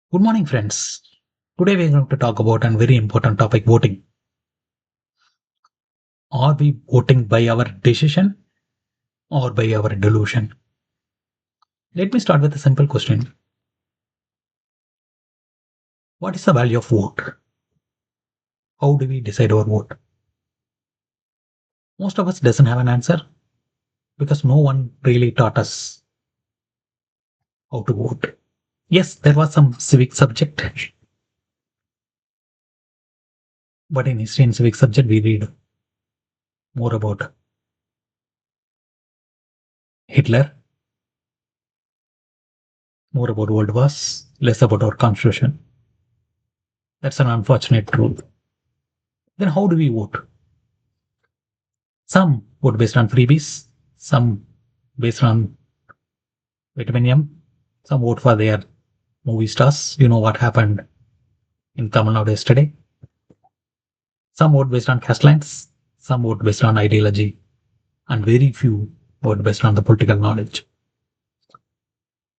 Good morning, friends. Today we are going to talk about a very important topic voting. Are we voting by our decision or by our delusion? Let me start with a simple question. What is the value of vote? How do we decide our vote? Most of us doesn't have an answer because no one really taught us how to vote. Yes, there was some civic subject, but in history and civic subject we read more about Hitler, more about world wars, less about our constitution. That's an unfortunate truth. Then how do we vote? Some vote based on freebies, some based on vitamin M, some vote for their movie stars. You know what happened in Tamil Nadu yesterday. Some vote based on caste lines, some vote based on ideology, and very few vote based on the political knowledge.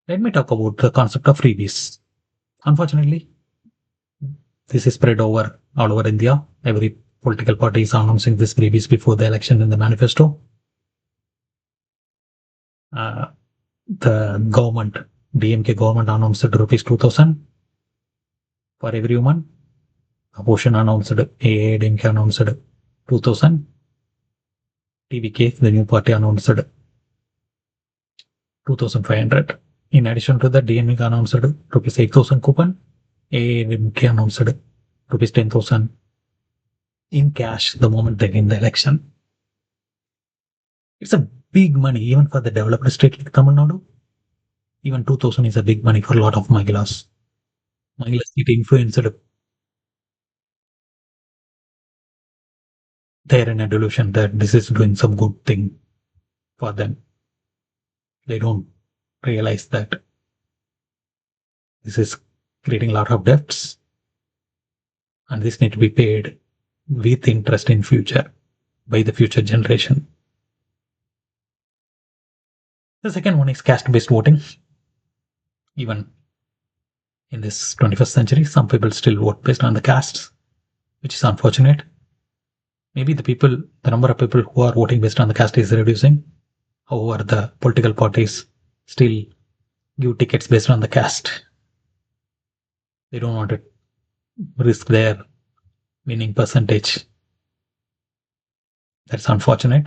Let me talk about the concept of freebies. Unfortunately, this is spread over all over India. Every political party is announcing this freebies before the election in the manifesto. Uh, the government, DMK government announced rupees 2000 for every woman. Opposition announced, AADMK announced 2000. TVK, the new party, announced 2500. In addition to that, DMK announced rupees 8000 coupon. AADMK announced rupees 10,000 in cash the moment they win the election. It's a big money even for the developed state like Tamil Nadu. Even 2000 is a big money for a lot of Mahilas. Mahilas get influenced. They're in a delusion that this is doing some good thing for them. They don't realize that this is creating a lot of debts and this need to be paid with interest in future by the future generation. The second one is caste-based voting. Even in this 21st century, some people still vote based on the castes, which is unfortunate. Maybe the number of people who are voting based on the caste is reducing. However, the political parties still give tickets based on the caste. They don't want to risk their winning percentage. That's unfortunate.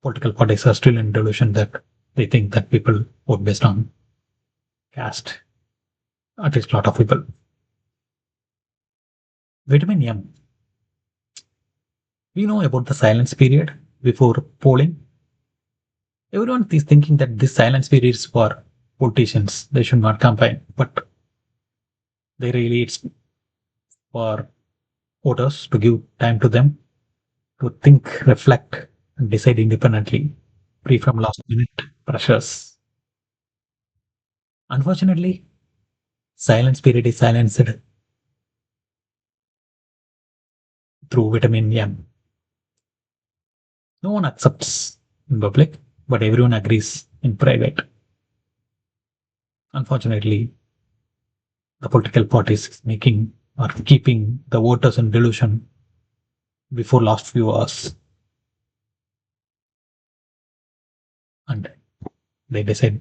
Political parties are still in delusion that they think that people vote based on caste. At least a lot of people. Vitamin M. We know about the silence period before polling. Everyone is thinking that this silence period is for politicians. They should not campaign. But they really it's for voters to give time to them to think, reflect, and decide independently, free from last minute pressures. Unfortunately, silence period is silenced through vitamin M. No one accepts in public, but everyone agrees in private. Unfortunately, the political parties making or keeping the voters in delusion before last few hours. And they decide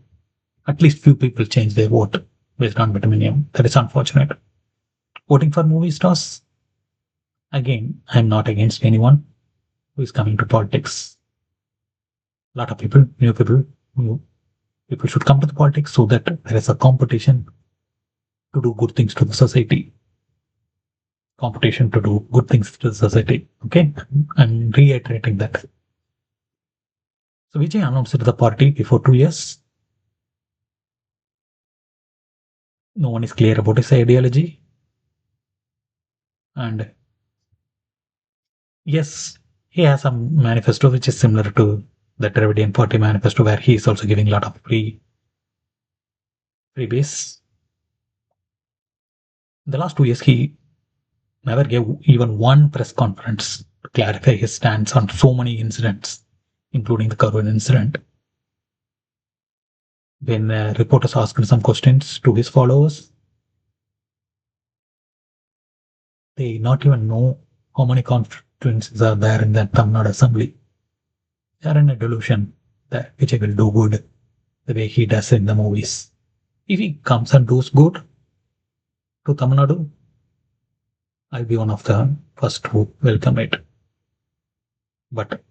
at least few people change their vote based on vitamin M. That is unfortunate. Voting for movie stars. Again, I'm not against anyone who is coming to politics. A lot of people, new people should come to the politics so that there is a competition to do good things to the society. Competition to do good things to the society. Okay, I'm reiterating that. So Vijay announced the party before 2 years. No one is clear about his ideology. And yes, he has a manifesto which is similar to the Dravidian Party manifesto, where he is also giving a lot of freebies. In the last 2 years, he never gave even one press conference to clarify his stance on so many incidents, including the Corona incident. When reporters asked some questions to his followers, they not even know how many constituencies are there in the Tamil Nadu assembly. They are in a delusion that Vijay will do good the way he does in the movies. If he comes and does good to Tamil Nadu, I'll be one of the first who welcome it. But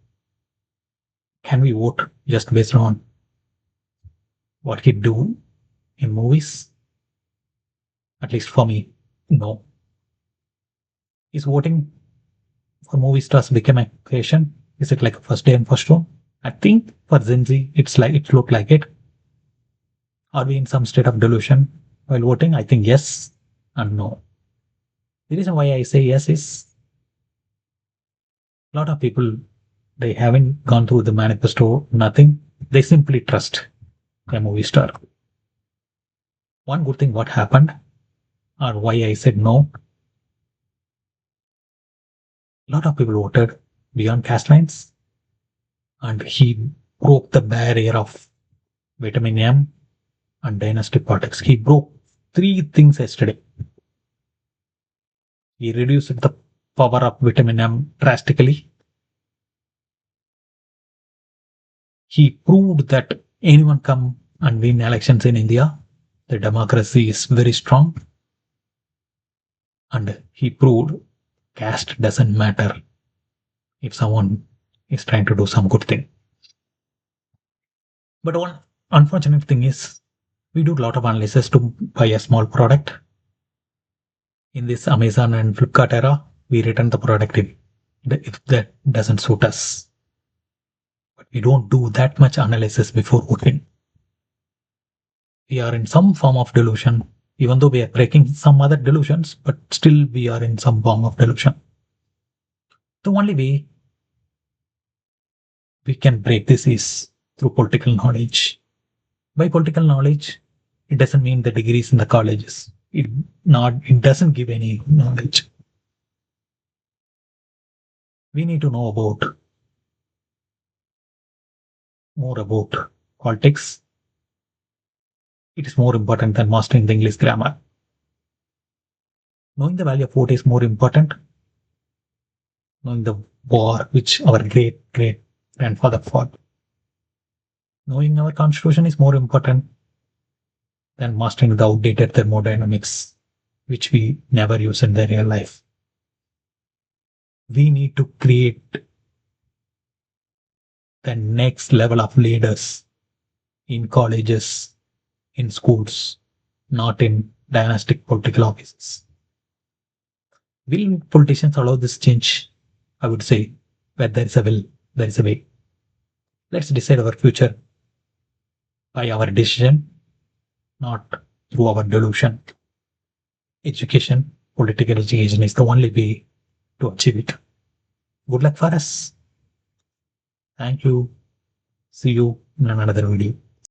can we vote just based on what he do in movies? At least for me, no. Is voting for movie stars become a question? Is it like a first day and first show? I think for Gen Z, it's like it looked like it. Are we in some state of delusion while voting? I think yes and no. The reason why I say yes is a lot of people they haven't gone through the manifesto, nothing. They simply trust a movie star. One good thing what happened or why I said no, a lot of people voted beyond caste lines and he broke the barrier of vitamin M and dynasty politics. He broke three things yesterday. He reduced the power of vitamin M drastically. He proved that anyone come and win elections in India. The democracy is very strong. And he proved caste doesn't matter if someone is trying to do some good thing. But one unfortunate thing is we do a lot of analysis to buy a small product. In this Amazon and Flipkart era, we return the product if that doesn't suit us. But we don't do that much analysis before voting. We are in some form of delusion, even though we are breaking some other delusions, but still we are in some form of delusion. The only way we can break this is through political knowledge. By political knowledge, it doesn't mean the degrees in the colleges. It doesn't give any knowledge. We need to know more about politics. It is more important than mastering the English grammar. Knowing the value of vote is more important. Knowing the war which our great grandfather fought. Knowing our constitution is more important than mastering the outdated thermodynamics which we never use in the real life. We need to create the next level of leaders in colleges, in schools, not in dynastic political offices. Will politicians allow this change? I would say, where there is a will, there is a way. Let's decide our future by our decision, not through our delusion. Education, political education is the only way to achieve it. Good luck for us. Thank you. See you in another video.